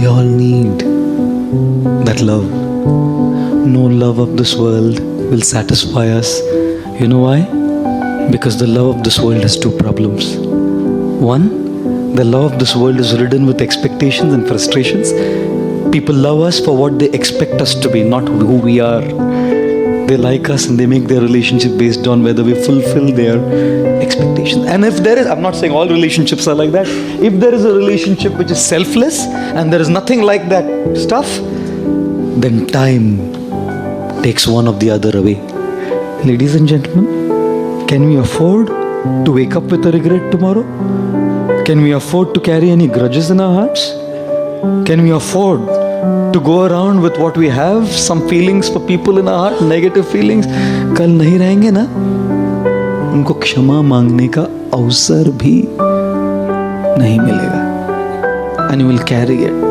all need that love. No love of this world will satisfy us. You know why? Because the love of this world has two problems. One, the love of this world is ridden with expectations and frustrations. People love us for what they expect us to be, not who we are. They like us and they make their relationship based on whether we fulfill their expectations. And if there is, I'm not saying all relationships are like that. If there is a relationship which is selfless and there is nothing like that stuff, then time takes one of the other away. Ladies and gentlemen, can we afford to wake up with a regret tomorrow? Can we afford to carry any grudges in our hearts? Can we afford to go around with what we have, some feelings for people in our heart, negative feelings? कल नहीं रहेंगे ना, उनको क्षमा मांगने का अवसर भी नहीं मिलेगा. And you will carry it